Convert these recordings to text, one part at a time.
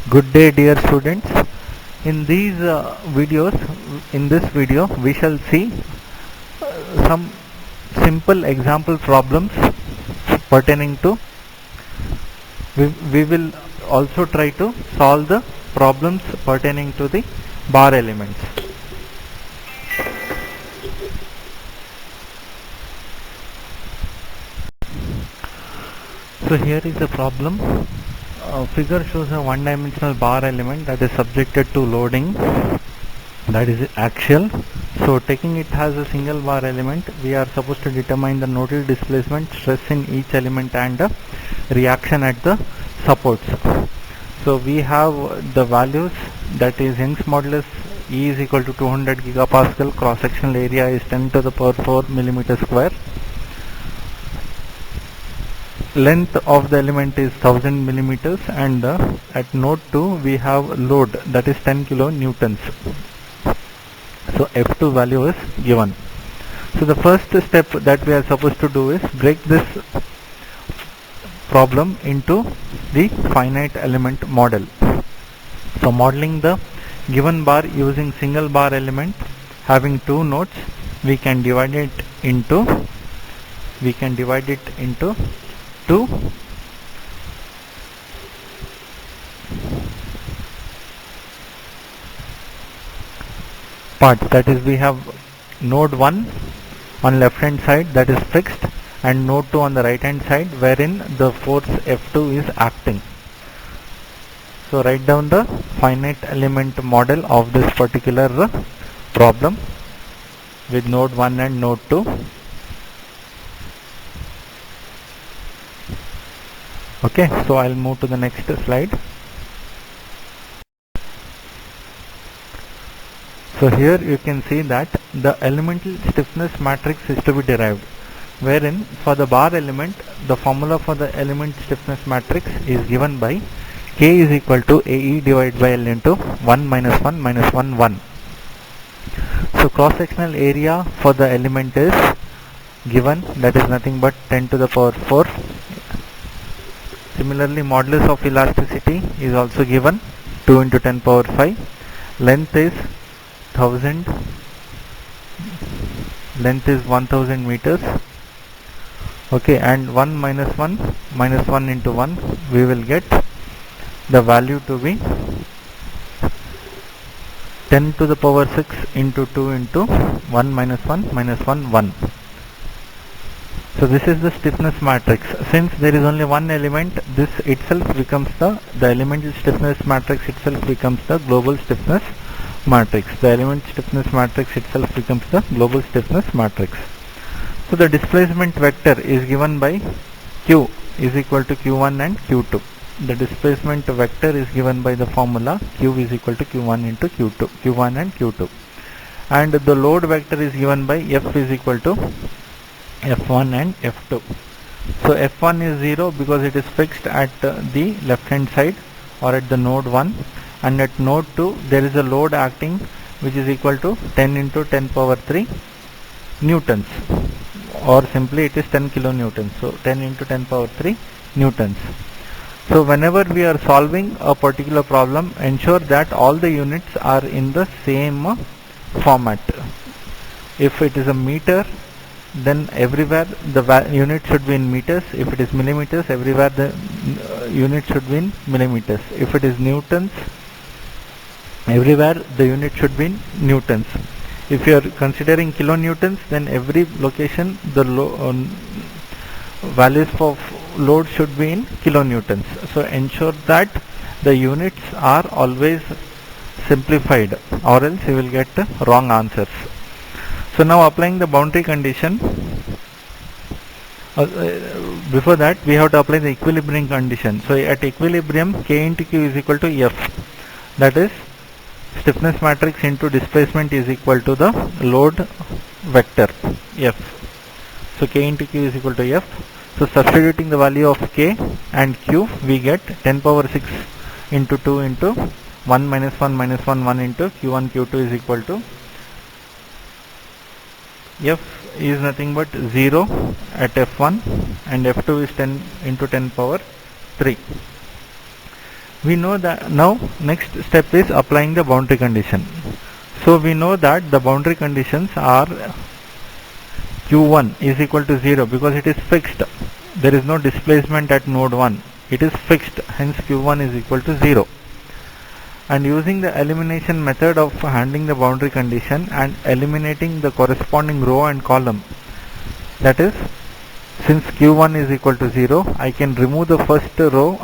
Good day, dear students. In these videos, in this video, we shall see some simple example problems pertaining to. We will also try to solve the problems pertaining to the bar elements. So here is the problem. Figure shows a one-dimensional bar element that is subjected to loading, that is axial. So taking it as a single bar element, we are supposed to determine the nodal displacement, stress in each element, and the reaction at the supports. So we have the values, that is Young's modulus E is equal to 200 gigapascal, cross-sectional area is 10 to the power 4 millimeter square. Length of the element is 1000 millimeters, and at node 2 we have load, that is 10 kilonewtons. So F2 value is given. So the first step that we are supposed to do is break this problem into the finite element model. So modeling the given bar using single bar element having two nodes, we can divide it into two parts. That is, we have node 1 on left hand side, that is fixed, and node 2 on the right hand side, wherein the force F2 is acting. So write down the finite element model of this particular problem with node 1 and node 2. Okay, so I'll move to the next slide. So here you can see that the elemental stiffness matrix is to be derived, wherein for the bar element, the formula for the element stiffness matrix is given by K is equal to AE divided by L into 1 minus 1 minus 1 1. So cross-sectional area for the element is given, that is nothing but 10 to the power 4. Similarly, modulus of elasticity is also given, 2 into 10 power 5. Length is 1000, length is 1000 meters. Okay, and 1 minus 1 into 1, we will get the value to be 10 to the power 6 into 2 into 1 minus 1 minus 1 1. So this is the stiffness matrix. Since there is only one element, this itself becomes the elemental stiffness matrix itself becomes the global stiffness matrix. The element stiffness matrix itself becomes the global stiffness matrix. So the displacement vector is given by Q is equal to Q1 and Q2. The displacement vector is given by the formula Q is equal to Q1 into Q2, Q1 and Q2. And the load vector is given by F is equal to F1 and F2. So F1 is 0 because it is fixed at the left hand side or at the node 1, and at node 2 there is a load acting which is equal to 10 into 10 power 3 newtons, or simply it is 10 kilonewtons. So 10 into 10 power 3 newtons. So whenever we are solving a particular problem, ensure that all the units are in the same format. If it is a meter, then everywhere the unit should be in meters. If it is millimeters, everywhere the unit should be in millimeters. If it is newtons, everywhere the unit should be in newtons. If you are considering kilonewtons, then every location the values for load should be in kilonewtons. So ensure that the units are always simplified, or else you will get wrong answers. So now applying the boundary condition, before that we have to apply the equilibrium condition. So at equilibrium, K into Q is equal to F, that is stiffness matrix into displacement is equal to the load vector F. So K into Q is equal to F. So substituting the value of K and Q, we get 10 power 6 into 2 into 1 minus 1 minus 1 1 into Q1 Q2 is equal to F is nothing but 0 at F1, and F2 is 10 into 10 power 3. We know that now next step is applying the boundary condition. So we know that the boundary conditions are q1 is equal to 0 because it is fixed. There is no displacement at node 1. It is fixed, hence q1 is equal to 0. And using the elimination method of handling the boundary condition and eliminating the corresponding row and column, that is, since q1 is equal to 0, I can remove the first row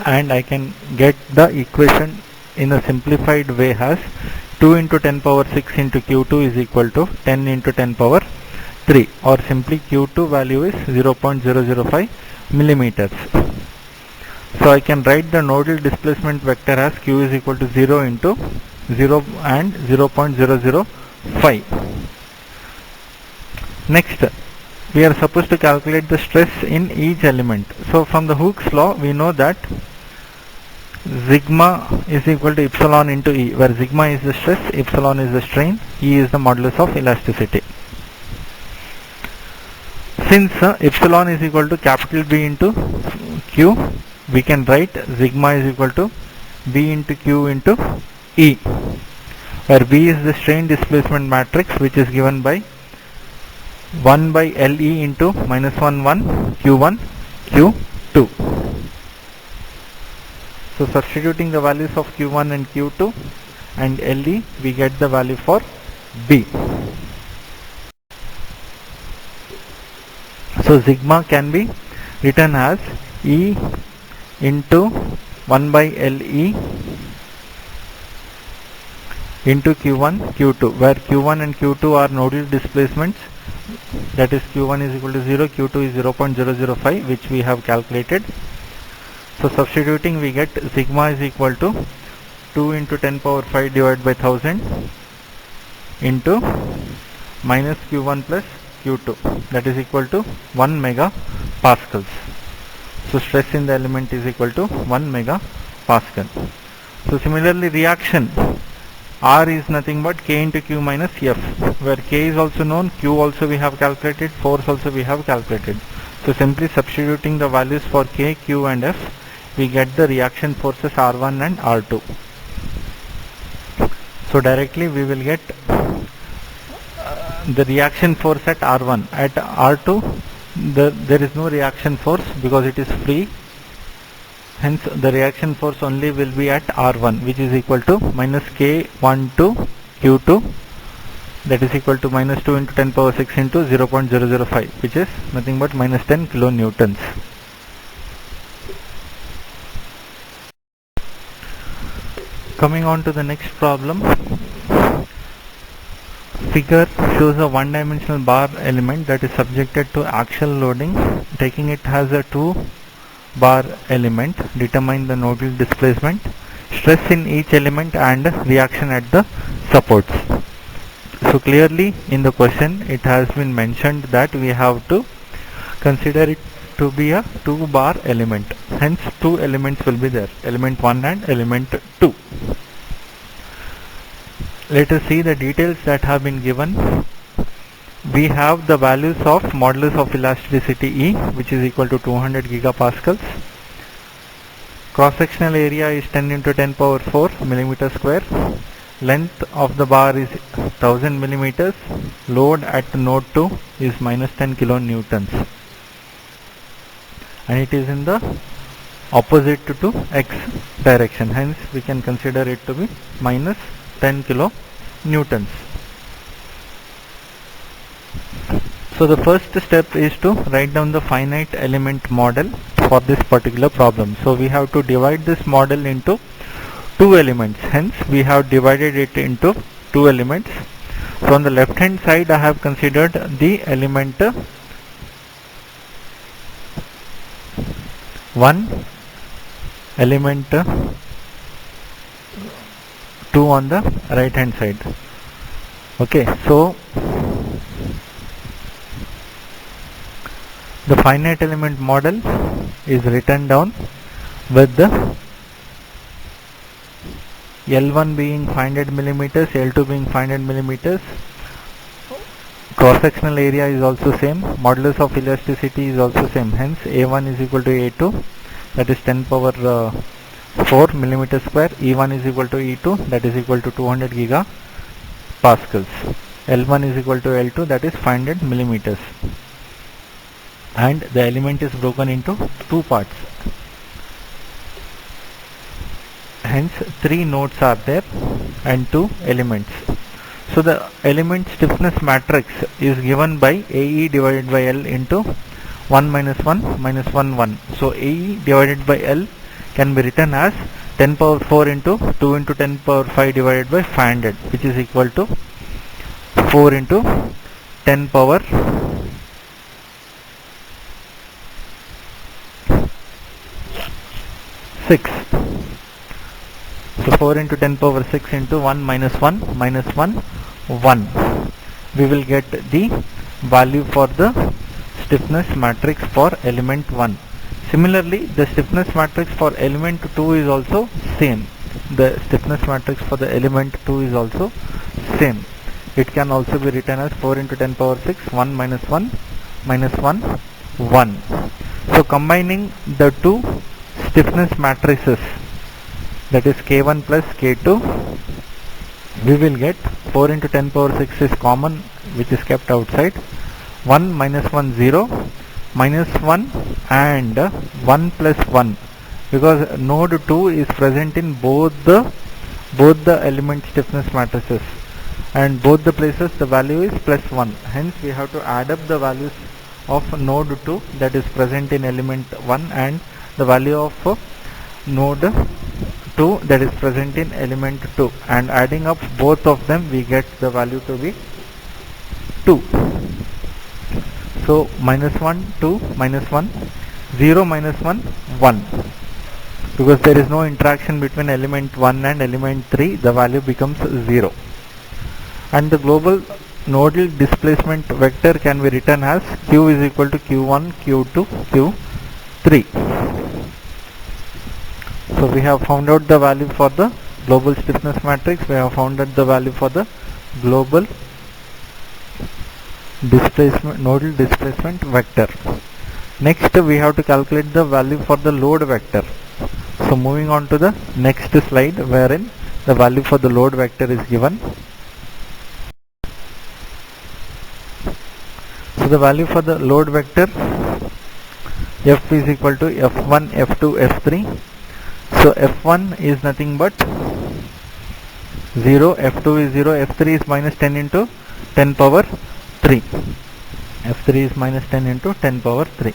and I can get the equation in a simplified way as 2 into 10 power 6 into q2 is equal to 10 into 10 power 3, or simply q2 value is 0.005 millimeters. So I can write the nodal displacement vector as q is equal to 0 into 0 and 0.005. Next, we are supposed to calculate the stress in each element. So from the Hooke's law, we know that sigma is equal to epsilon into E, where sigma is the stress, epsilon is the strain, E is the modulus of elasticity. Since epsilon is equal to capital B into Q, we can write sigma is equal to B into Q into E, where B is the strain displacement matrix, which is given by 1 by LE into minus 1 1 Q1 Q2. So substituting the values of Q1 and Q2 and LE, we get the value for B. So sigma can be written as E into 1 by LE into Q1 Q2, where Q1 and Q2 are nodal displacements, that is q1 is equal to 0, q2 is 0.005, which we have calculated. So substituting, we get sigma is equal to 2 into 10 power 5 divided by 1000 into minus q1 plus q2, that is equal to 1 megapascals. So stress in the element is equal to 1 megapascal. So similarly, reaction R is nothing but K into Q minus F, where K is also known, Q also we have calculated, force also we have calculated. So simply substituting the values for K, Q and F, we get the reaction forces R1 and R2. So directly we will get the reaction force at R1. At R2, there is no reaction force because it is free. Hence the reaction force only will be at R1, which is equal to minus K1 to Q2, that is equal to minus 2 into 10 power 6 into 0.005, which is nothing but minus 10 kilonewtons. Coming on to the next problem. Figure shows a one-dimensional bar element that is subjected to axial loading. Taking it as a 2-bar element, determine the nodal displacement, stress in each element and reaction at the supports. So clearly in the question it has been mentioned that we have to consider it to be a 2-bar element. Hence 2 elements will be there, element 1 and element 2. Let us see the details that have been given. We have the values of modulus of elasticity E, which is equal to 200 gigapascals. Cross sectional area is 10 into 10 power 4 millimeter square. Length of the bar is 1000 millimeters. Load at node 2 is minus 10 kilonewtons, and it is in the opposite to x direction. Hence we can consider it to be minus 10 kilonewtons. So the first step is to write down the finite element model for this particular problem. So we have to divide this model into 2 elements. Hence we have divided it into 2 elements. So on the left hand side I have considered the element 1, element 2 on the right hand side. Okay, so the finite element model is written down with the L1 being 500 millimeters, L2 being 500 millimeters. Cross sectional area is also same, modulus of elasticity is also same. Hence A1 is equal to A2, that is 10 power 4 millimeter square. E1 is equal to E2, that is equal to 200 gigapascals. L1 is equal to L2, that is 500 millimeters. And the element is broken into two parts. Hence 3 nodes are there and 2 elements. So the element stiffness matrix is given by AE divided by L into 1 minus 1 minus 1 1. So AE divided by L can be written as 10 power 4 into 2 into 10 power 5 divided by 500, which is equal to 4 into 10 power 6. So 4 into 10 power 6 into 1 minus 1 minus 1 1. We will get the value for the stiffness matrix for element 1. Similarly, the stiffness matrix for element 2 is also same. The stiffness matrix for the element 2 is also same. It can also be written as 4 into 10 power 6, 1 minus 1 minus 1 1. So combining the two stiffness matrices, that is K1 plus K2, we will get 4 into 10 power 6 is common, which is kept outside, 1 minus 1 0, minus 1 and 1 plus 1, because node 2 is present in both the element stiffness matrices, and both the places the value is plus 1. Hence we have to add up the values of node 2 that is present in element 1 and the value of node 2 that is present in element 2, and adding up both of them we get the value to be 2. So minus 1 2 minus 1 0 minus 1 1. Because there is no interaction between element 1 and element 3, the value becomes 0. And the global nodal displacement vector can be written as Q is equal to Q1 Q2 Q3. So we have found out the value for the global stiffness matrix, we have found out the value for the global displacement, nodal displacement vector. Next we have to calculate the value for the load vector. So moving on to the next slide, wherein the value for the load vector is given. So the value for the load vector, F is equal to F1 F2 F3. So F1 is nothing but 0, F2 is 0, F3 is minus 10 into 10 power 3. F3 is minus 10 into 10 power 3.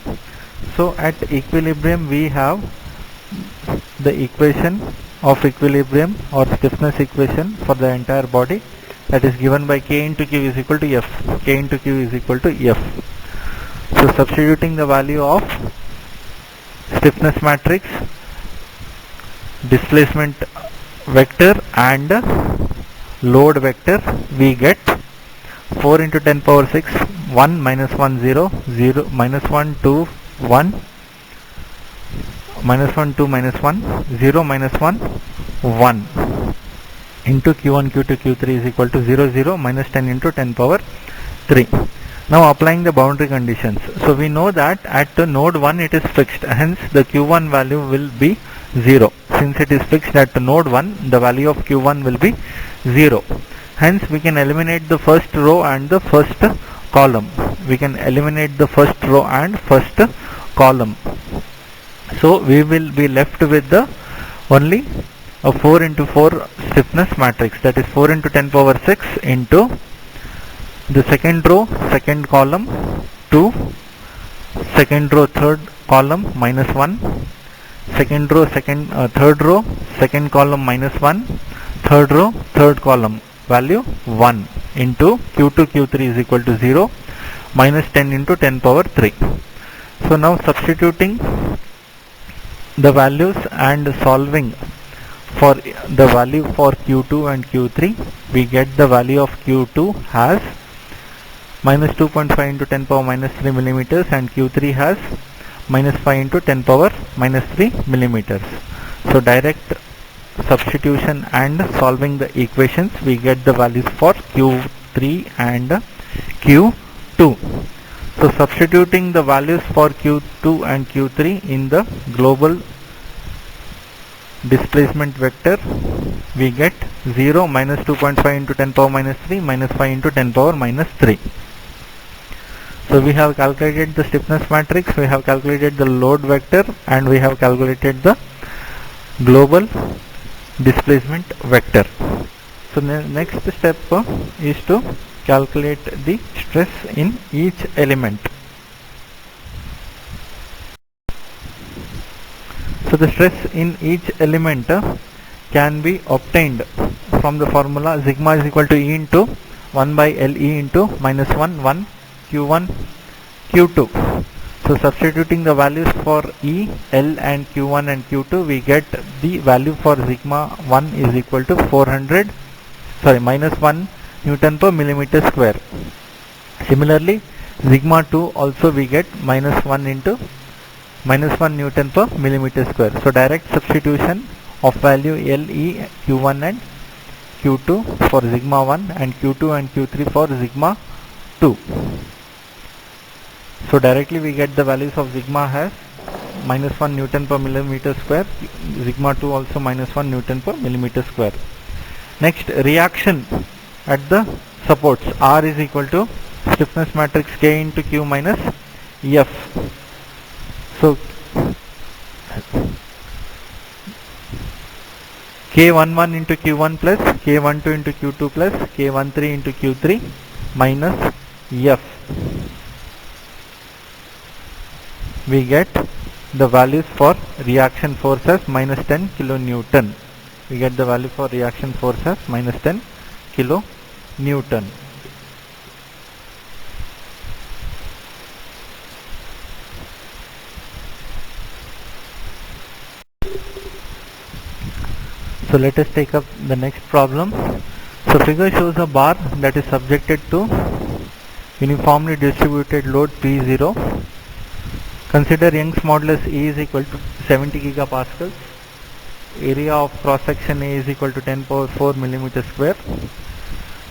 So at equilibrium we have the equation of equilibrium or stiffness equation for the entire body, that is given by K into Q is equal to F. K into Q is equal to F. So substituting the value of stiffness matrix, displacement vector and load vector, we get 4 into 10 power 6, 1 minus 1 0, 0 minus 1 2 1, minus 1 2 minus 1, 0 minus 1 1 into Q1 Q2 Q3 is equal to 0 0 minus 10 into 10 power 3. Now applying the boundary conditions. So we know that at the node 1 it is fixed, hence the Q1 value will be 0. Since it is fixed at node 1, the value of Q1 will be 0. Hence we can eliminate the first row and the first column. We can eliminate the first row and first column. So we will be left with the only a 4 into 4 stiffness matrix, that is 4 into 10 power 6 into the second row second column 2, second row third column minus 1, second row third row second column minus 1, third row third column value 1 into Q2 Q3 is equal to 0 minus 10 into 10 power 3. So now substituting the values and solving for the value for Q2 and Q3, we get the value of Q2 has minus 2.5 into 10 power minus 3 millimeters and Q3 has minus 5 into 10 power minus 3 millimeters. So direct substitution and solving the equations, we get the values for Q3 and Q2. So substituting the values for Q2 and Q3 in the global displacement vector, we get 0 minus 2.5 into 10 power minus 3 minus 5 into 10 power minus 3. So we have calculated the stiffness matrix, we have calculated the load vector, and we have calculated the global displacement vector. So next step is to calculate the stress in each element. So the stress in each element can be obtained from the formula sigma is equal to E into 1 by LE into minus 1 1 Q1 Q2. So substituting the values for E, L and Q1 and Q2, we get the value for sigma 1 is equal to minus 1 Newton per millimeter square. Similarly, sigma 2 also we get minus 1 Newton per millimeter square. So direct substitution of value LE, Q1 and Q2 for sigma 1 and Q2 and Q3 for sigma 2. So directly we get the values of sigma as minus 1 Newton per millimeter square, sigma 2 also minus 1 Newton per millimeter square. Next, reaction at the supports. R is equal to stiffness matrix K into Q minus F. So K11 into Q1 plus K12 into Q2 plus K13 into Q3 minus F. We get the values for reaction force as minus 10 kilonewton. We get the value for reaction force as minus 10 kilonewton. So let us take up the next problem. So figure shows a bar that is subjected to uniformly distributed load P0. Consider Young's modulus E is equal to 70 gigapascals. Area of cross section A is equal to 10 power 4 millimeter square.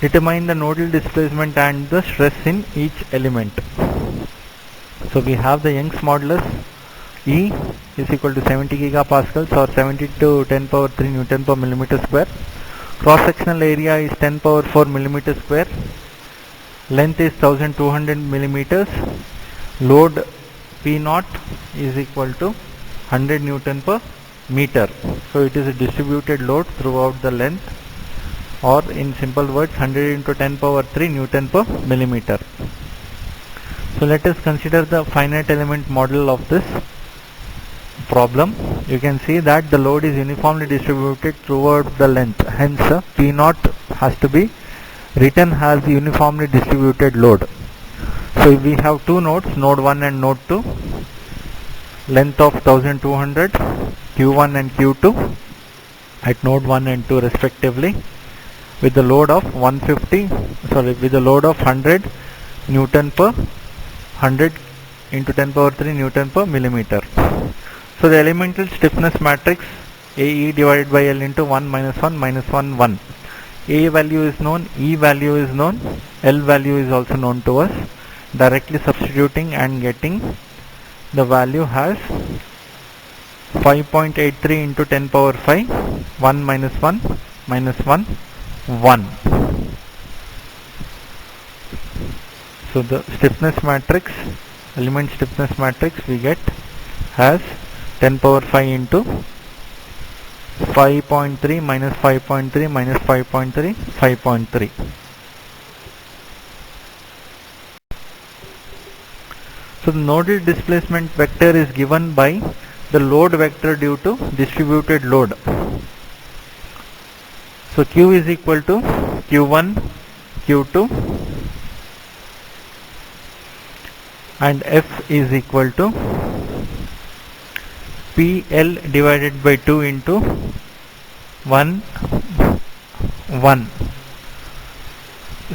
Determine the nodal displacement and the stress in each element. So we have the Young's modulus E is equal to 70 gigapascals or 70 to 10 power 3 Newton per millimeter square. Cross sectional area is 10 power 4 millimeter square. Length is 1200 millimeters. Load P0 is equal to 100 Newton per meter. So it is a distributed load throughout the length, or in simple words 100 into 10 power 3 Newton per millimeter. So let us consider the finite element model of this problem. You can see that the load is uniformly distributed throughout the length, hence P0 has to be written as uniformly distributed load. So we have two nodes, node 1 and node 2, length of 1200, Q1 and Q2 at node 1 and 2 respectively, with the load of 100 Newton per 100 into 10 power 3 Newton per millimeter. So the elemental stiffness matrix AE divided by L into 1 minus 1 minus 1 1. A value is known, E value is known, L value is also known to us. Directly substituting and getting the value has 5.83 into 10 power 5, 1 minus 1 minus 1 1. So the stiffness matrix, element stiffness matrix we get has 10 power 5 into 5.3 minus 5.3 minus 5.3 5.3. So the nodal displacement vector is given by the load vector due to distributed load. So Q is equal to Q1 Q2 and F is equal to PL divided by 2 into 1 1.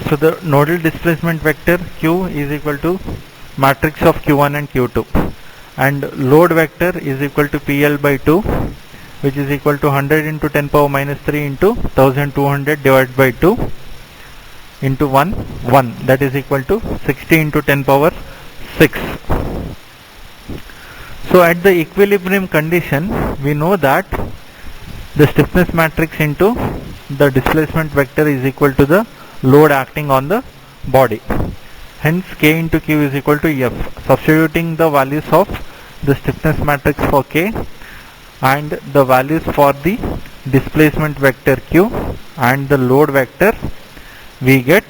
So the nodal displacement vector Q is equal to matrix of Q1 and Q2, and load vector is equal to PL by 2, which is equal to 100 into 10 power minus 3 into 1200 divided by 2 into 1 1, that is equal to 60 into 10 power 6. So at the equilibrium condition, we know that the stiffness matrix into the displacement vector is equal to the load acting on the body. Hence K into Q is equal to F. Substituting the values of the stiffness matrix for K and the values for the displacement vector Q and the load vector, we get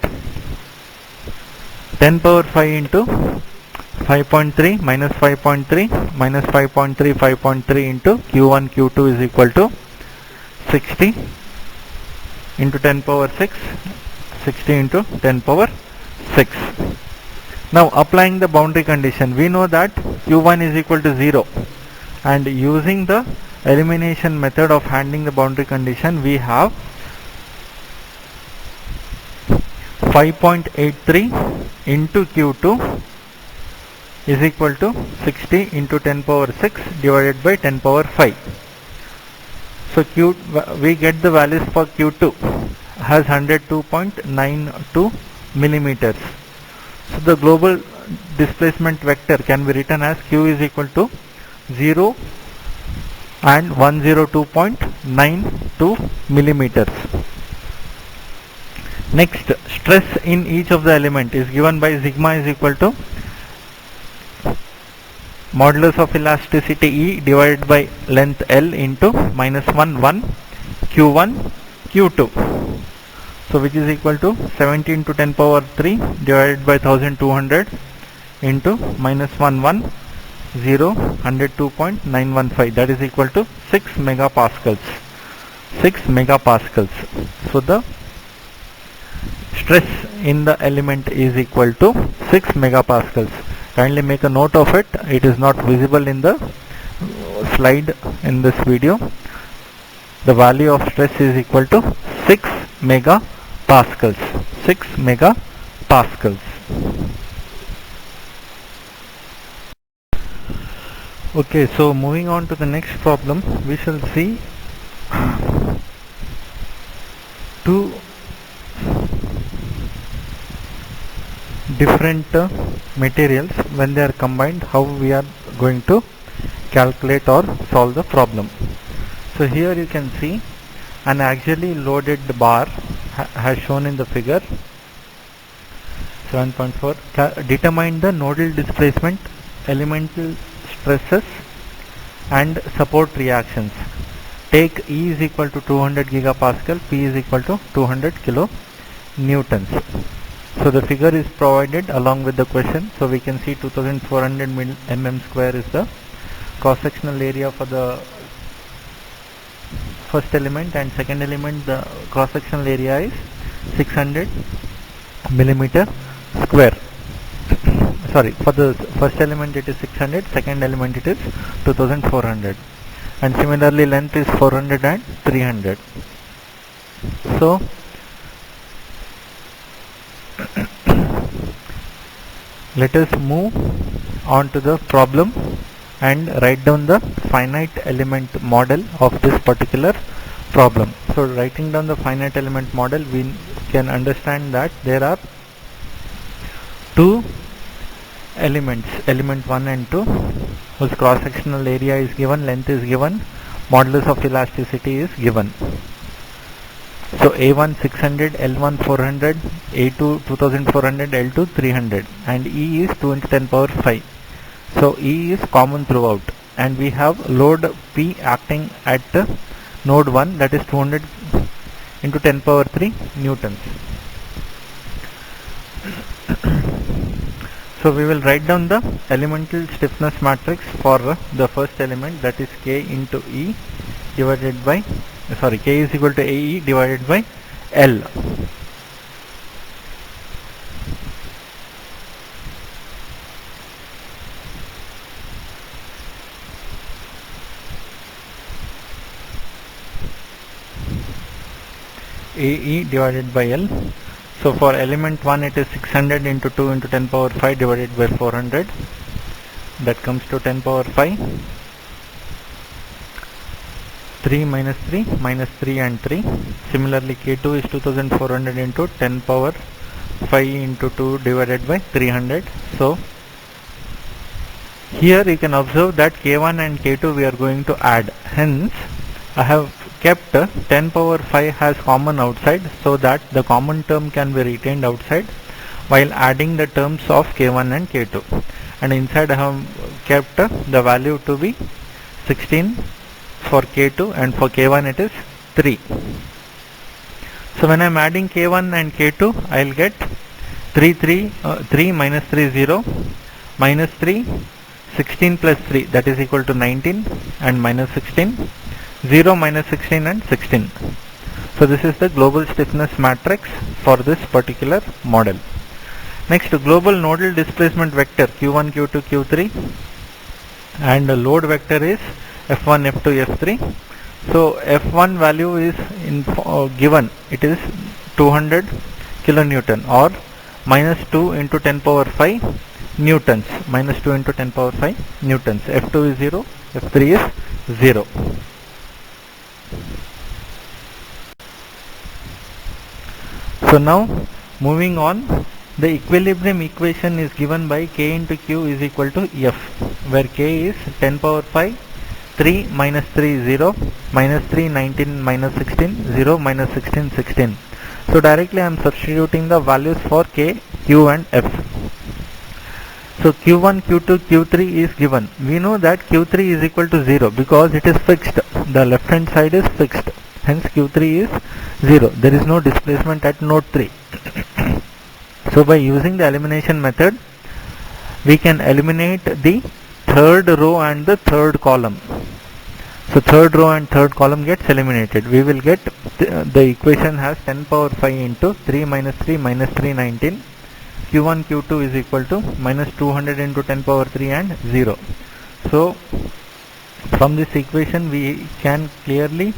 10 power 5 into 5.3 minus 5.3 minus 5.3 5.3 into Q1 Q2 is equal to 60 into 10 power 6, 60 into 10 power 6. Now applying the boundary condition, we know that Q1 is equal to 0, and using the elimination method of handling the boundary condition, we have 5.83 into Q2 is equal to 60 into 10 power 6 divided by 10 power 5. So we get the values for Q2 has 102.92 millimeters. So the global displacement vector can be written as Q is equal to 0 and 102.92 millimeters. Next, stress in each of the element is given by sigma is equal to modulus of elasticity E divided by length L into minus 1 1 Q1 Q2. So which is equal to 70 into 10 power 3 divided by 1200 into minus 1 1 0 102.915, that is equal to 6 megapascals. 6 megapascals. So the stress in the element is equal to 6 megapascals. Kindly make a note of it. It is not visible in the slide in this video. The value of stress is equal to 6 megapascals. 6 megapascals. Okay, so moving on to the next problem, we shall see two different materials. When they are combined, how we are going to calculate or solve the problem. So here you can see an axially loaded bar has shown in the figure 7.4. Determine the nodal displacement, elemental stresses and support reactions. Take E is equal to 200 gigapascal, P is equal to 200 kilo newtons. So the figure is provided along with the question. So we can see 2400 mm square is the cross-sectional area for the first element, and second element the cross-sectional area is 600 millimeter square. Sorry, for the first element it is 600, second element it is 2400, and similarly length is 400 and 300. So let us move on to the problem and write down the finite element model of this particular problem. So writing down the finite element model, we can understand that there are two elements, element 1 and 2, whose cross-sectional area is given, length is given, modulus of elasticity is given. So A1 600, L1 400, A2 2400, L2 300, and E is 2 into 10 power 5. So E is common throughout, and we have load P acting at node 1, that is 200 into 10 power 3 newtons. So we will write down the elemental stiffness matrix for the first element, that is K into E divided by, K is equal to AE divided by L. AE divided by L. So for element 1 it is 600 into 2 into 10 power 5 divided by 400, that comes to 10 power 5. 3 minus 3 minus 3 and 3. Similarly K2 is 2400 into 10 power 5 into 2 divided by 300. So Here you can observe that K1 and K2 we are going to add. Hence, I have kept 10 power 5 has common outside so that the common term can be retained outside while adding the terms of K1 and K2. And inside I have kept the value to be 16 for K2 and for K1 it is 3. So when I am adding K1 and K2, I will get 3 minus 3 0, minus 3, 16 plus 3 that is equal to 19 and minus 16, 0 minus 16 and 16. So this is the global stiffness matrix for this particular model. Next, global nodal displacement vector Q1, Q2, Q3 and the load vector is F1, F2, F3. So F1 value is given, it is 200 kilonewton or minus 2 into 10 power 5 newtons, minus 2 into 10 power 5 newtons. F2 is 0, F3 is 0. So now moving on, the equilibrium equation is given by K into Q is equal to F, where K is 10 power 5, 3 minus 3 0, minus 3 19 minus 16, 0 minus 16 16. So directly I am substituting the values for K, Q and F. So Q1, Q2, Q3 is given. We know that Q3 is equal to 0 because it is fixed. The left hand side is fixed. Hence Q3 is 0. There is no displacement at node 3. So by using the elimination method, we can eliminate the third row and the third column. So third row and third column gets eliminated. We will get the equation has 10 power 5 into 3 minus 3 minus 3 19. Q1 Q2 is equal to minus 200 into 10 power 3 and 0. So from this equation we can clearly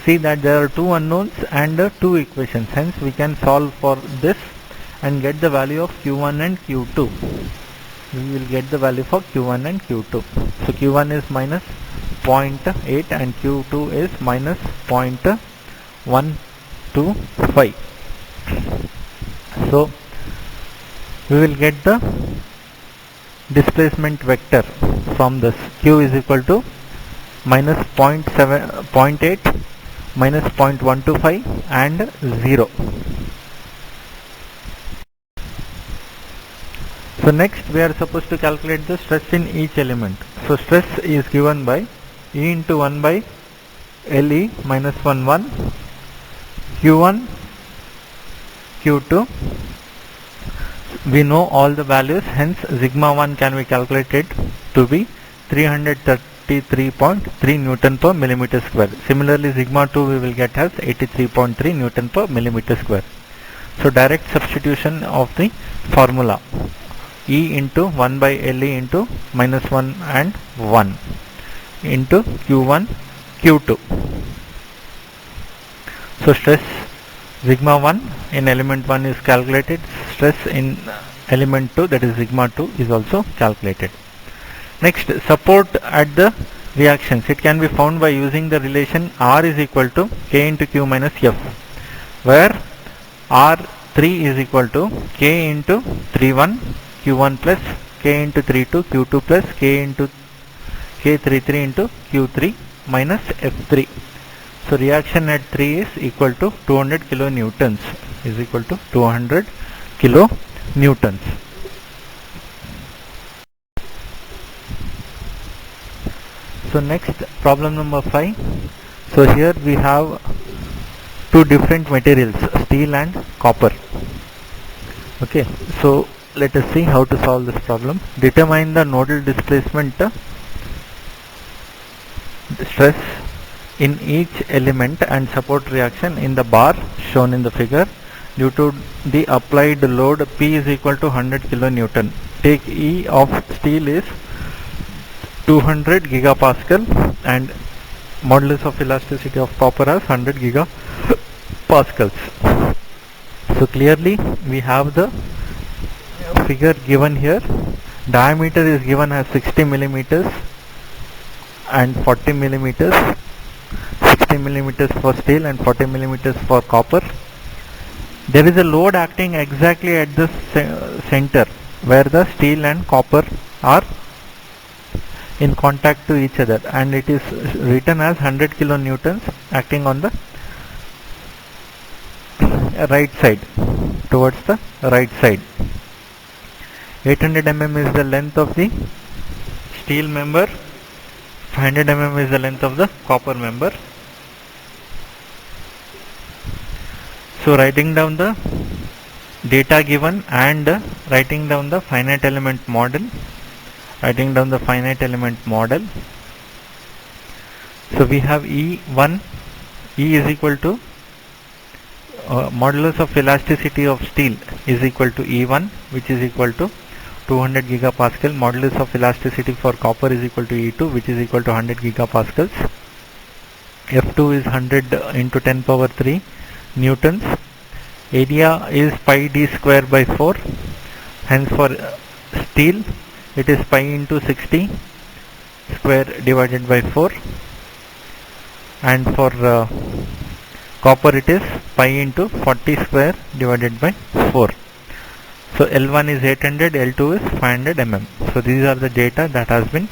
see that there are two unknowns and two equations. Hence we can solve for this and get the value of Q1 and Q2. We will get the value for Q1 and Q2. So Q1 is minus 0.8 and Q2 is minus 0.125. So we will get the displacement vector from this. Q is equal to minus 0.8 minus 0.125 and 0. So next we are supposed to calculate the stress in each element. So stress is given by E into 1 by LE minus 1 1, Q1, Q2. We know all the values, hence sigma 1 can be calculated to be 333.3 Newton per millimeter square. Similarly sigma 2 we will get as 83.3 Newton per millimeter square. So direct substitution of the formula. E into 1 by LE into minus 1 and 1 into Q1 Q2. So stress sigma 1 in element 1 is calculated, stress in element 2 that is sigma 2 is also calculated. Next, support at the reactions. It can be found by using the relation R is equal to K into Q minus F, where R3 is equal to K into 3 1 Q1 plus K into 3 2 Q2 plus K into K33 into Q3 minus F3. So reaction at 3 is equal to 200 kilonewtons, is equal to 200 kilonewtons. So next, problem number 5. So here we have two different materials, steel and copper. Okay, so let us see how to solve this problem. Determine the nodal displacement stress in each element and support reaction in the bar shown in the figure due to the applied load P is equal to 100 kilonewton. Take E of steel is 200 gigapascal and modulus of elasticity of copper as 100 gigapascals. So clearly we have the figure given here. Diameter is given as 60 millimeters and 40 millimeters. 60 millimeters for steel and 40 millimeters for copper. There is a load acting exactly at the center where the steel and copper are in contact to each other, and it is written as 100 kilonewtons acting on the right side, towards the right side. 800 mm is the length of the steel member, 500 mm is the length of the copper member. So writing down the data given and writing down the finite element model. So we have E1, E is equal to modulus of elasticity of steel is equal to E1, which is equal to 200 gigapascal. Modulus of elasticity for copper is equal to E2, which is equal to 100 gigapascals. F2 is 100 into 10 power 3 newtons. Area is pi d square by 4. Hence for steel it is pi into 60 square divided by 4, and for copper it is pi into 40 square divided by 4. So L1 is 800, L2 is 500 mm. So these are the data that has been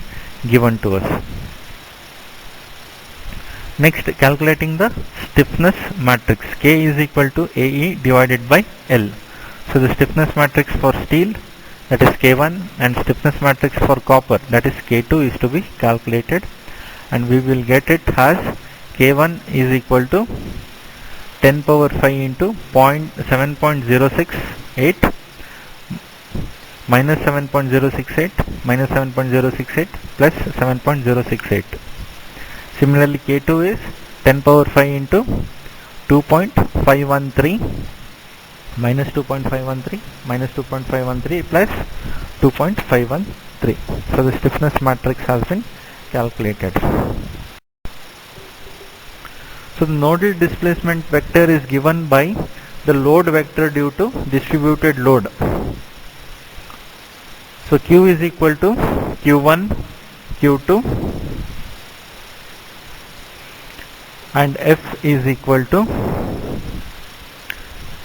given to us. Next, calculating the stiffness matrix. K is equal to AE divided by L. So the stiffness matrix for steel, that is K1, and stiffness matrix for copper, that is K2, is to be calculated, and we will get it as K1 is equal to 10 power 5 into 7.068 minus 7.068 minus 7.068 plus 7.068. Similarly, K2 is 10 power 5 into 2.513 minus 2.513 minus 2.513 plus 2.513. So the stiffness matrix has been calculated. So the nodal displacement vector is given by the load vector due to distributed load. So Q is equal to Q1, Q2, and F is equal to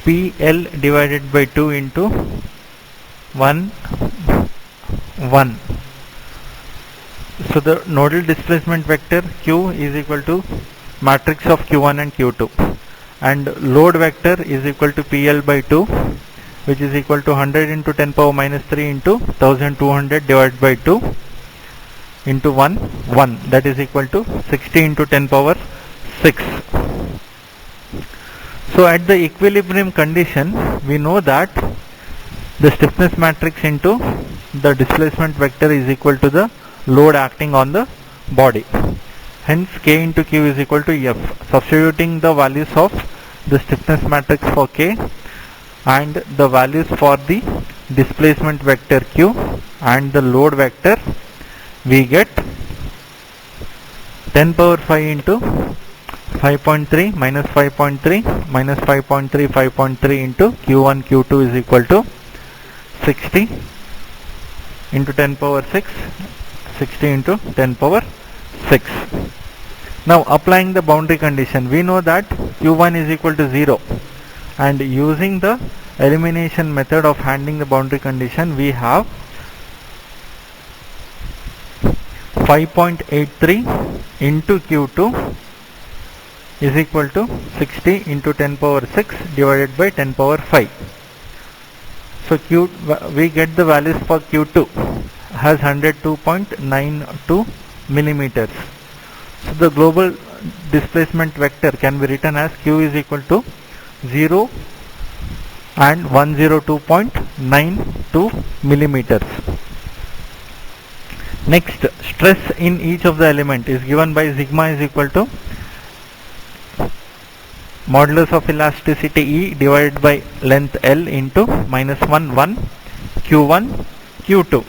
PL divided by 2 into 1, 1. So the nodal displacement vector Q is equal to matrix of Q1 and Q2, and load vector is equal to PL by 2, which is equal to 100 into 10 power minus 3 into 1200 divided by 2 into 1, 1, that is equal to 60 into 10 power 6. So at the equilibrium condition, we know that the stiffness matrix into the displacement vector is equal to the load acting on the body. Hence K into Q is equal to F. Substituting the values of the stiffness matrix for K and the values for the displacement vector Q and the load vector, we get 10 power 5 into 5.3 minus 5.3 minus 5.3 5.3 into Q1 Q2 is equal to 60 into 10 power 6, 60 into 10 power 6. Now applying the boundary condition, we know that Q1 is equal to 0, and using the elimination method of handling the boundary condition, we have 5.83 into Q2 is equal to 60 into 10 power 6 divided by 10 power 5. So we get the values for Q2 has 102.92 millimeters. So the global displacement vector can be written as Q is equal to 0 and 102.92 millimeters. Next, stress in each of the element is given by sigma is equal to modulus of elasticity E divided by length L into minus 1, 1 Q1 Q2.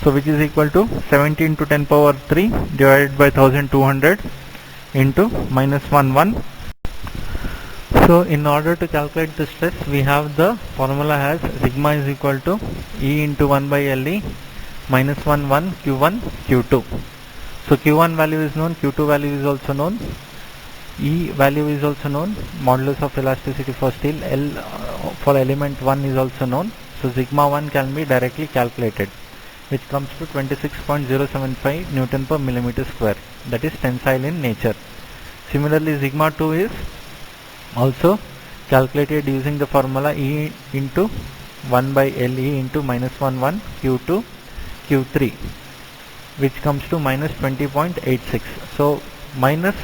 So which is equal to 70 into 10 power 3 divided by 1200 into minus 1, 1. So in order to calculate the stress, we have the formula as sigma is equal to E into 1 by LE minus 1, 1 Q1 Q2. So Q1 value is known, Q2 value is also known, E value is also known, modulus of elasticity for steel, L for element 1 is also known. So sigma 1 can be directly calculated. which comes to 26.075 Newton per millimeter square, that is tensile in nature. Similarly, sigma 2 is also calculated using the formula E into 1 by LE into minus 11 Q2 Q3, which comes to minus 20.86. So minus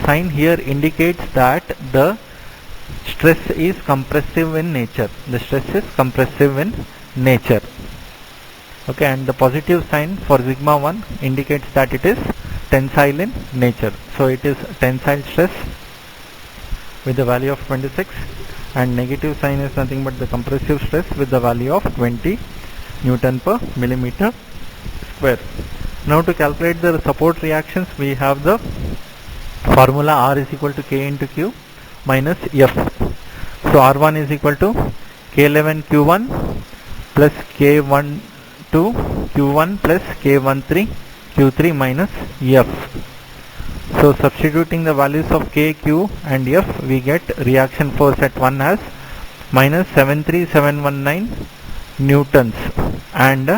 sign here indicates that the stress is compressive in nature. The stress is compressive in nature. Okay, and the positive sign for sigma 1 indicates that it is tensile in nature. So it is tensile stress with the value of 26, and negative sign is nothing but the compressive stress with the value of 20 Newton per millimeter square. Now to calculate the support reactions, we have the formula R is equal to K into Q minus F. So R1 is equal to K11 Q1 plus K12 Q1 plus K13 Q3 minus F. So substituting the values of K, Q and F, we get reaction force at 1 as minus 73719 newtons, and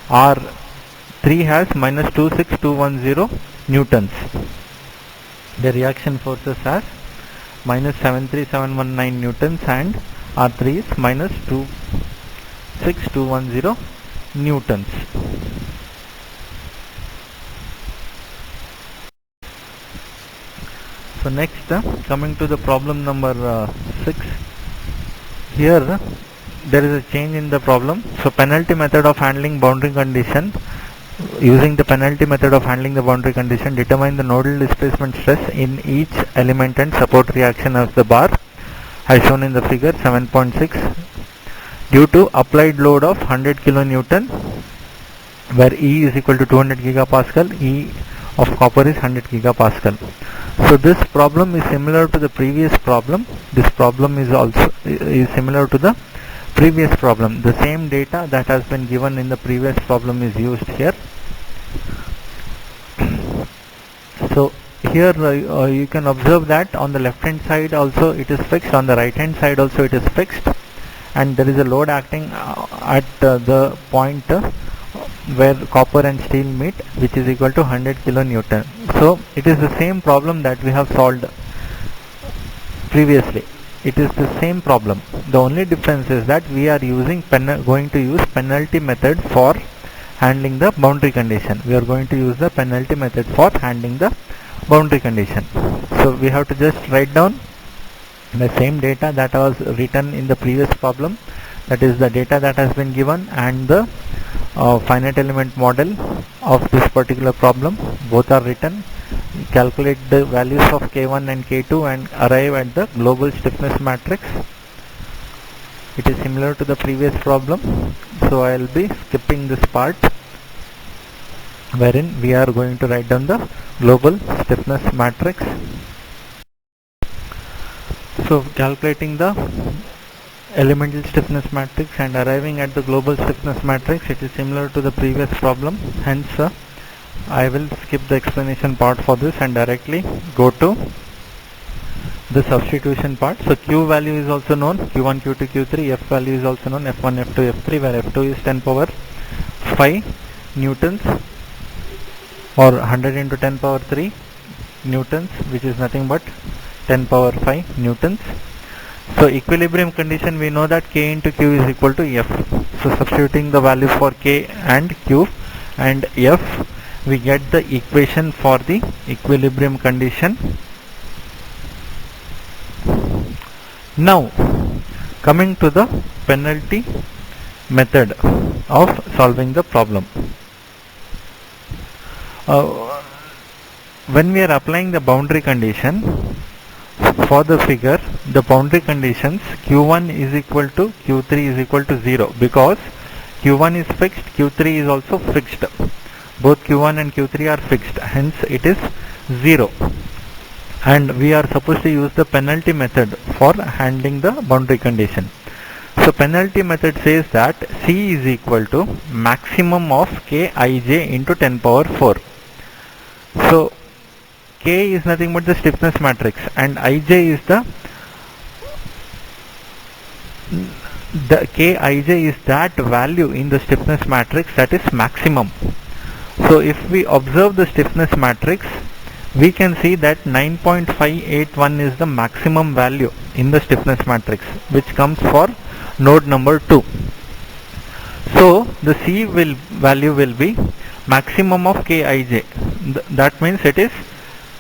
R3 has minus 26210 newtons. The reaction forces as minus 73719 newtons and R3 is minus 26210 newtons. So next, coming to the problem number 6, here there is a change in the problem. So penalty method of handling boundary condition. Using the penalty method of handling the boundary condition, determine the nodal displacement stress in each element and support reaction of the bar as shown in the figure 7.6 due to applied load of 100 kilonewton, where E is equal to 200 gigapascal, E of copper is 100 gigapascal. So this problem is similar to the previous problem. This problem is also similar to the previous problem. The same data that has been given in the previous problem is used here. So here you can observe that on the left hand side also it is fixed, on the right hand side also it is fixed, and there is a load acting at the point where copper and steel meet, which is equal to 100 kilonewton. So it is the same problem that we have solved previously. It is the same problem. The only difference is that we are using going to use penalty method for handling the boundary condition. We are going to use the penalty method for handling the boundary condition. So we have to just write down the same data that was written in the previous problem, that is the data that has been given, and the finite element model of this particular problem. Both are written. Calculate the values of K1 and K2 and arrive at the global stiffness matrix. It is similar to the previous problem, so I will be skipping this part wherein we are going to write down the global stiffness matrix. So calculating the elemental stiffness matrix and arriving at the global stiffness matrix, it is similar to the previous problem. Hence I will skip the explanation part for this and directly go to the substitution part. So Q value is also known, Q1, Q2, Q3. F value is also known, F1, F2, F3, where F2 is 10 power 5 newtons, or 100 into 10 power 3 newtons, which is nothing but 10 power 5 newtons. So equilibrium condition, we know that K into Q is equal to F. So substituting the value for K and Q and F, we get the equation for the equilibrium condition. Now coming to the penalty method of solving the problem. When we are applying the boundary condition for the figure, the boundary conditions Q1 is equal to Q3 is equal to 0, because Q1 is fixed, Q3 is also fixed. Both Q1 and Q3 are fixed, hence it is 0. And we are supposed to use the penalty method for handling the boundary condition. So penalty method says that C is equal to maximum of Kij into 10 power 4. So K is nothing but the stiffness matrix and Ij is the the Kij is that value in the stiffness matrix that is maximum. So if we observe the stiffness matrix, we can see that 9.581 is the maximum value in the stiffness matrix, which comes for node number 2. So the C value will be maximum of Kij. That means it is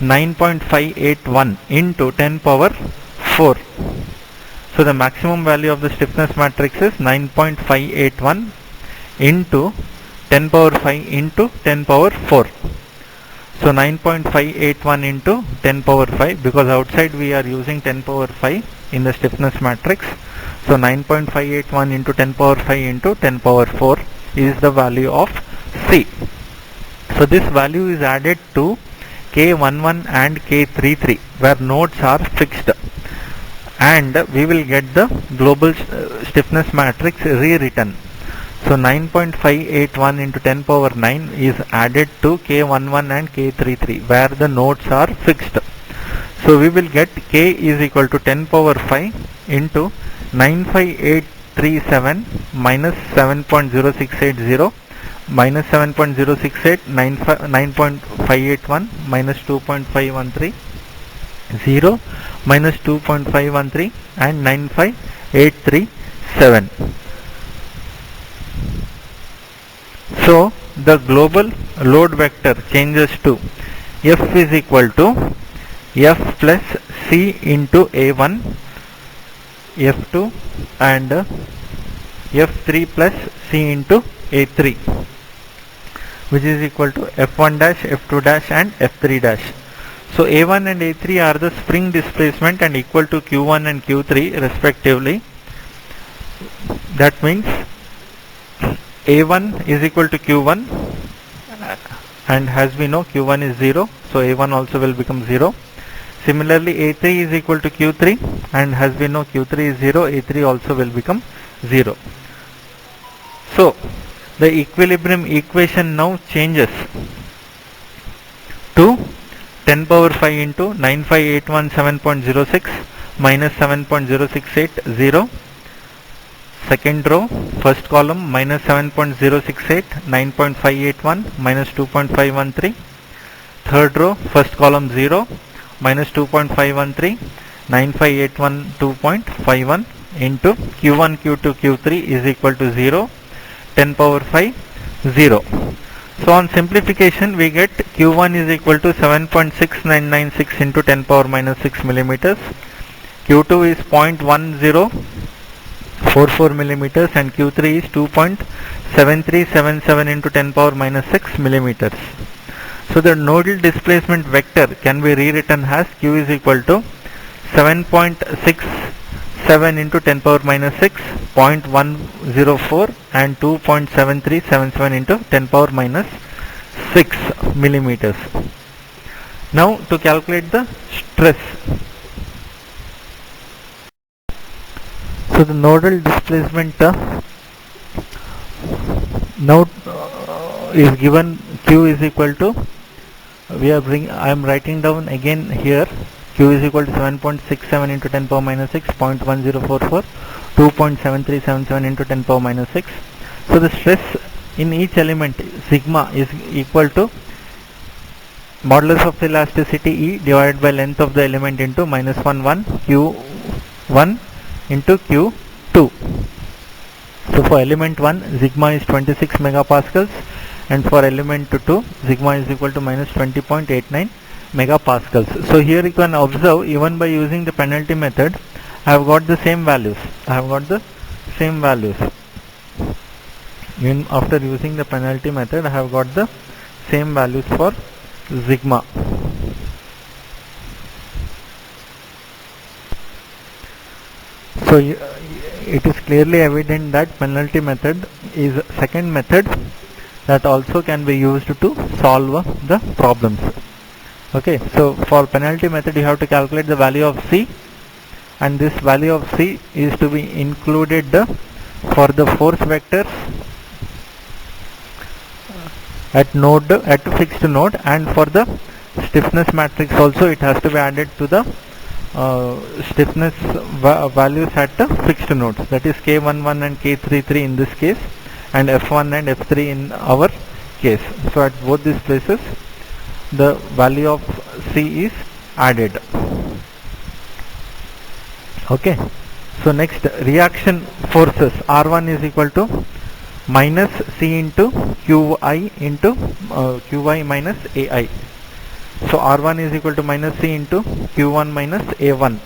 9.581 into 10 power 4. So the maximum value of the stiffness matrix is 9.581 into 10 power 5 into 10 power 4. So 9.581 into 10 power 5, because outside we are using 10 power 5 in the stiffness matrix. So 9.581 into 10 power 5 into 10 power 4 is the value of C. So this value is added to K11 and K33 where nodes are fixed, and we will get the global stiffness matrix rewritten. So 9.581 into 10 power 9 is added to K11 and K33 where the nodes are fixed. So we will get K is equal to 10 power 5 into 95837 minus 7.0680 minus 7.068 9.581 minus 2.513 0 minus 2.513 and 95837. So the global load vector changes to F is equal to F plus C into A1, F2 and F3 plus C into A3, which is equal to F1 dash, F2 dash and F3 dash. So A1 and A3 are the spring displacement and equal to Q1 and Q3 respectively. That means A1 is equal to Q1, and as we know Q1 is 0, so A1 also will become 0. Similarly A3 is equal to Q3, and as we know Q3 is 0, A3 also will become 0. So the equilibrium equation now changes to 10 power 5 into 9581 7.06 minus 7.0680. Second row, first column minus 7.068 9.581 minus 2.513. Third row, first column 0 minus 2.513 9581 2.51 into Q1 Q2 Q3 is equal to 0 10 power 5 0. So on simplification we get Q1 is equal to 7.6996 into 10 power minus 6 millimeters, Q2 is 0.1044 millimeters and Q3 is 2.7377 into 10 power minus 6 millimeters. So the nodal displacement vector can be rewritten as Q is equal to 7.67 into 10 power minus 6, 0.104 and 2.7377 into 10 power minus 6 millimeters. Now to calculate the stress. So the nodal displacement now is given. Q is equal to, I am writing down again here, Q is equal to 7.67 into 10 power minus 6, 0.1044, 2.7377 into 10 power minus 6. So the stress in each element sigma is equal to modulus of elasticity E divided by length of the element into minus 1 1 Q1 into Q2. So for element 1 sigma is 26 megapascals, and for element 2 sigma is equal to minus 20.89 megapascals. So here you can observe, even by using the penalty method, I have got the same values. Even after using the penalty method, I have got the same values for sigma. So it is clearly evident that penalty method is a second method that also can be used to solve the problems. Okay, so for penalty method you have to calculate the value of C, and this value of C is to be included for the force vectors at fixed node, and for the stiffness matrix also it has to be added to the stiffness values at fixed nodes, that is K11 and K33 in this case, and F1 and F3 in our case. So at both these places the value of C is added. Okay, so next, reaction forces R1 is equal to minus C into Qi into Qi minus Ai. So R1 is equal to minus C into Q1 minus A1,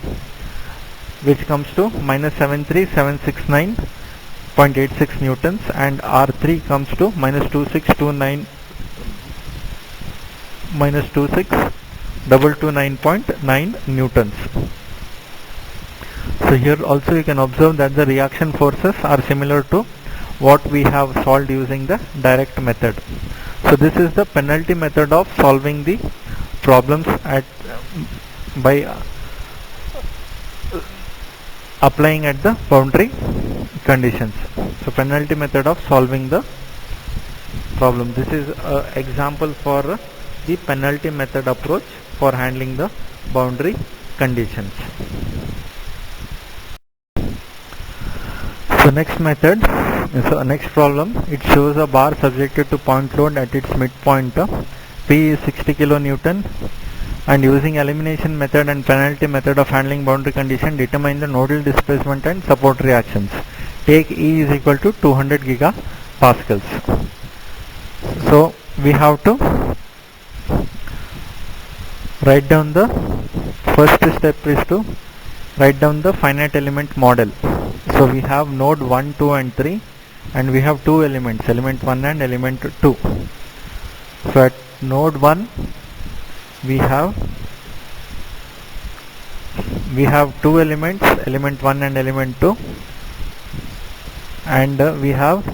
which comes to minus 73769.86 newtons, and R3 comes to minus 26229.9 newtons. So here also you can observe that the reaction forces are similar to what we have solved using the direct method. So this is the penalty method of solving the problems by applying at the boundary conditions. So penalty method of solving the problem. This is an example for the penalty method approach for handling the boundary conditions. So next method, so next problem, it shows a bar subjected to point load at its midpoint. P is 60 kilonewton, and using elimination method and penalty method of handling boundary condition, determine the nodal displacement and support reactions. Take E is equal to 200 gigapascals. So we have to write down the first step is to write down the finite element model. So we have node 1, 2 and 3, and we have two elements, element 1 and element 2. So at node 1 we have two elements, element 1 and element 2, and we have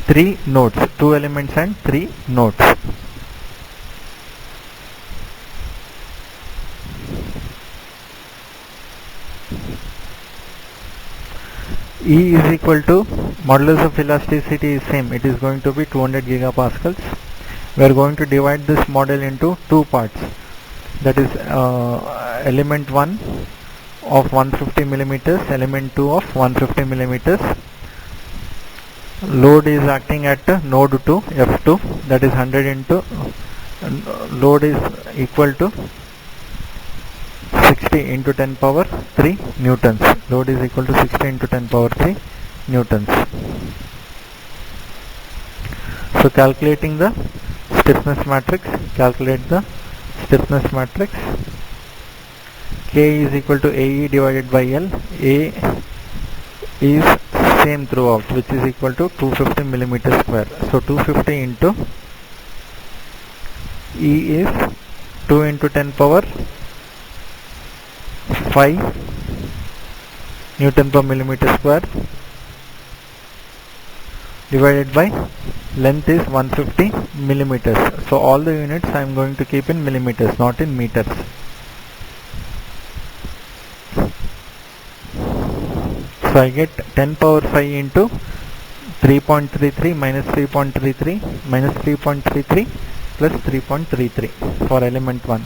three nodes, two elements and three nodes. E is equal to modulus of elasticity is same, it is going to be 200 gigapascals. We are going to divide this model into two parts, that is element 1 of 150 millimeters, element 2 of 150 millimeters. Load is acting at node 2 F2, that is 100 into load is equal to 60 into 10 power 3 newtons. Load is equal to 60 into 10 power 3 newtons. So calculating the stiffness matrix, calculate the stiffness matrix. K is equal to AE divided by L. A is same throughout, which is equal to 250 millimeter square. So 250 into E is 2 into 10 power 5 Newton per millimeter square divided by length is 150 millimeters. So all the units I am going to keep in millimeters, not in meters. So I get 10 power 5 into 3.33 minus 3.33 minus 3.33 plus 3.33 for element 1.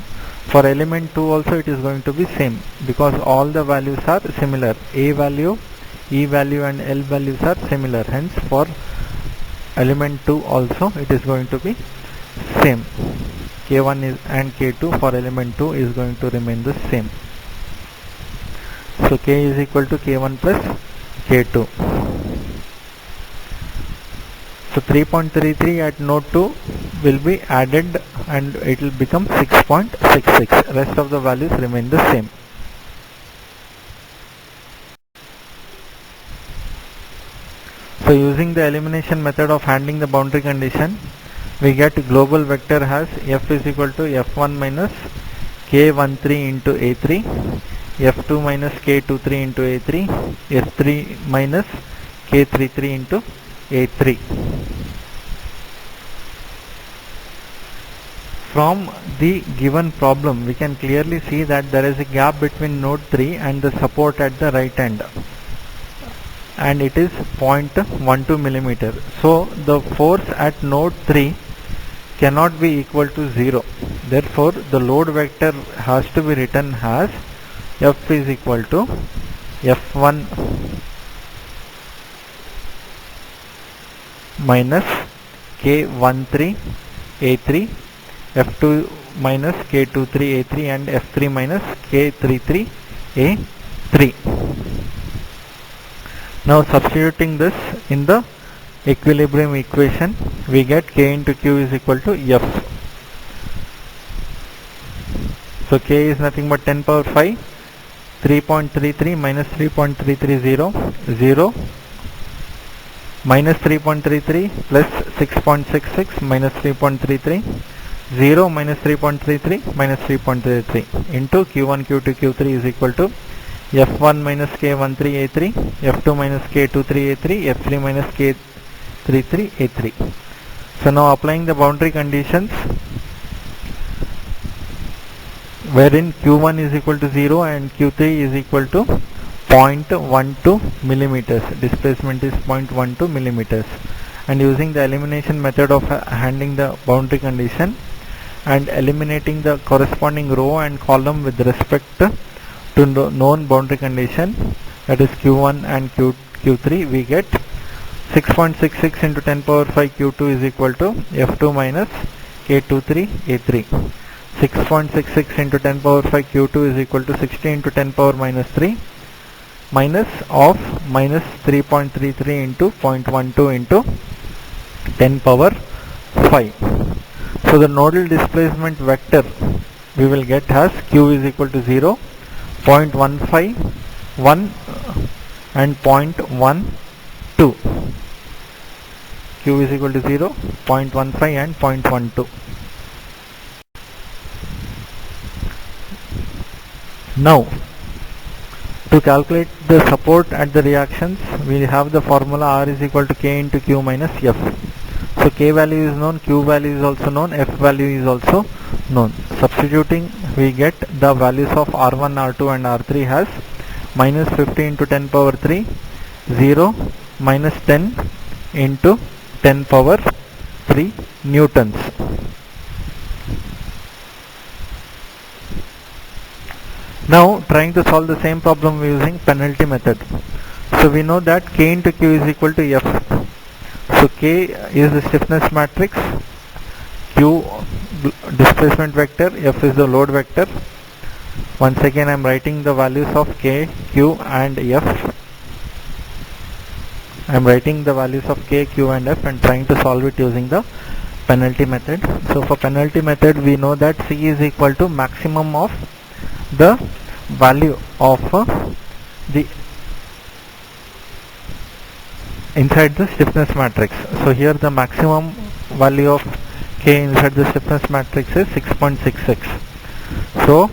For element 2 also it is going to be same, because all the values are similar. A value, E value and L values are similar. Hence for element 2 also it is going to be same. K1 is and K2 for element 2 is going to remain the same. So K is equal to K1 plus K2. So 3.33 at node 2 will be added and it will become 6.66. Rest of the values remain the same. So using the elimination method of handling the boundary condition, we get global vector has F is equal to F1 minus K13 into A3, F2 minus K23 into A3, F3 minus K33 into A3. From the given problem, we can clearly see that there is a gap between node 3 and the support at the right end, and it is 0.12 millimeter. So the force at node 3 cannot be equal to 0, Therefore, the load vector has to be written as F is equal to F1 minus K13 A3, F2 minus K23 A3 and F3 minus K33 A3. Now substituting this in the equilibrium equation, we get K into Q is equal to F. So K is nothing but 10 power 5, 3.33 minus 3.330, 0, minus 3.33 plus 6.66 minus 3.33, 0 minus 3.33 minus 3.33 into Q1, Q2, Q3 is equal to F1 minus K13 A3, F2 minus K23 A3, F3 minus K33 A3. So now applying the boundary conditions, wherein Q1 is equal to 0 and Q3 is equal to 0.12 millimeters. Displacement is 0.12 millimeters. And using the elimination method of handling the boundary condition and eliminating the corresponding row and column with respect to known boundary condition, that is Q1 and Q3, we get 6.66 into 10 power 5 Q2 is equal to F2 minus K23 A3. 6.66 into 10 power 5 Q2 is equal to 60 into 10 power minus 3 minus of minus 3.33 into 0.12 into 10 power 5. So the nodal displacement vector we will get as Q is equal to 0, 0.15, 1 and 0.12. Q is equal to 0, 0.15 and 0.12. Now, to calculate the support at the reactions, we have the formula R is equal to K into Q minus F. So K value is known, Q value is also known, F value is also known. Substituting, we get the values of R1, R2 and R3 has minus 50 into 10 power 3, 0, minus 10 into 10 power 3 newtons. Now trying to solve the same problem using penalty method. So we know that K into Q is equal to F. So K is the stiffness matrix, Q displacement vector, F is the load vector. Once again I am writing the values of K, Q and F. I am writing the values of K, Q and F and trying to solve it using the penalty method. So for penalty method we know that C is equal to maximum of the value of the inside the stiffness matrix. So here the maximum value of K inside the stiffness matrix is 6.66. So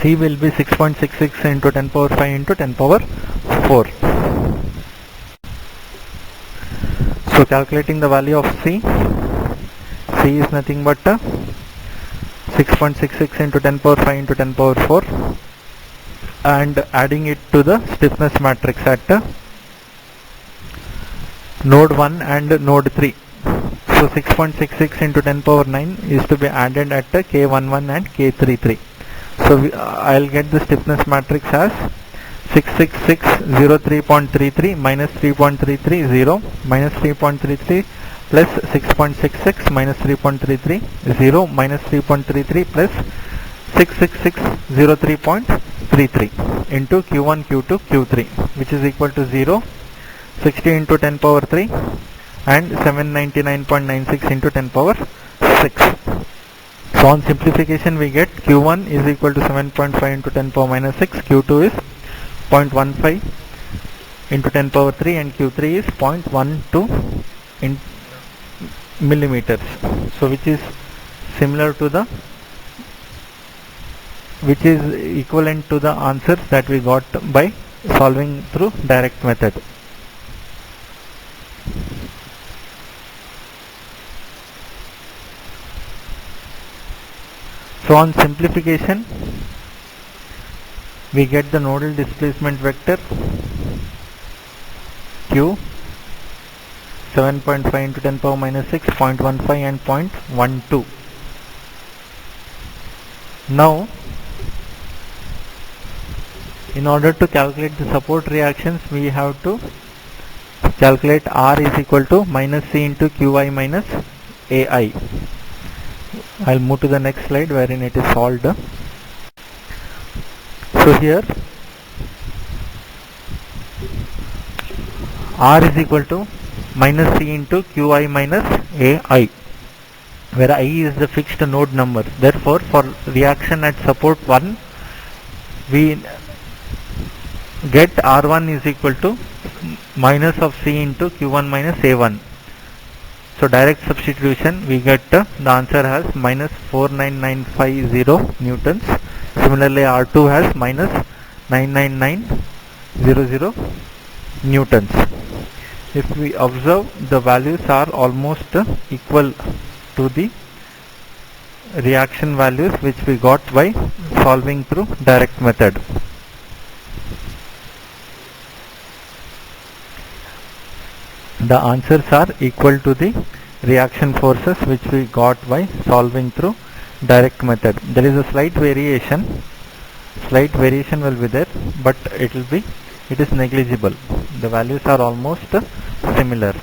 C will be 6.66 into 10 power 5 into 10 power 4. So calculating the value of C, C is nothing but 6.66 into 10 power 5 into 10 power 4 and adding it to the stiffness matrix at node 1 and node 3. So 6.66 into 10 power 9 is to be added at K11 and K33. So I'll get the stiffness matrix as 66603.33 minus 3.330 minus 3.33 plus 6.66 minus 3.33 0 minus 3.33 plus 66603.33 into Q1, Q2, Q3, which is equal to 0, 60 into 10 power 3 and 799.96 into 10 power 6. So on simplification we get Q1 is equal to 7.5 into 10 power minus 6, Q2 is 0.15 into 10 power 3 and Q3 is 0.12 in millimeters. So which is similar to the equivalent to the answers that we got by solving through direct method. So on simplification we get the nodal displacement vector Q 7.5 into 10 power minus 6, 0.15 and 0.12. Now, in order to calculate the support reactions, we have to calculate R is equal to minus C into Qi minus Ai. I'll move to the next slide wherein it is solved. So here R is equal to minus C into Qi minus Ai, where I is the fixed node number. Therefore, for reaction at support 1, we get R1 is equal to minus of C into Q1 minus A1. So direct substitution, we get the answer has minus 49950 newtons. Similarly, R2 has minus 99900 newtons. If we observe, the values are almost equal to the reaction values which we got by solving through direct method. The answers are equal to the reaction forces which we got by solving through direct method. There is a slight variation will be there, but it is negligible. The values are almost similar.